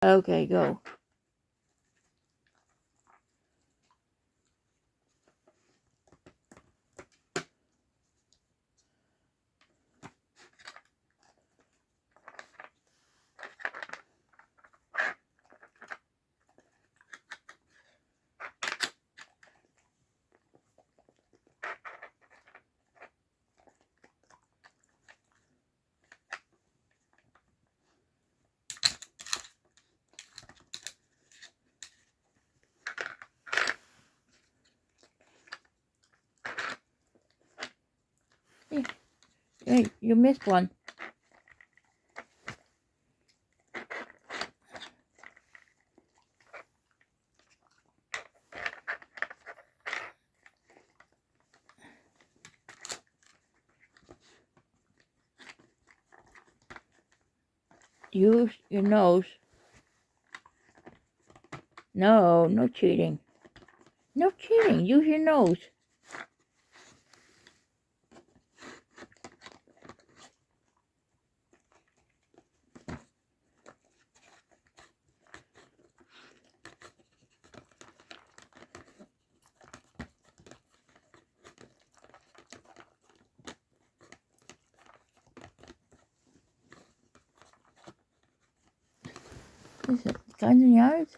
Okay, go. Hey, you missed one. Use your nose. No, no cheating. No cheating. Use your nose. Is it guns and yards?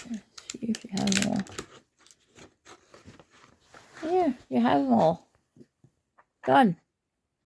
Let's see if you have them all. Yeah, you have them all. Done.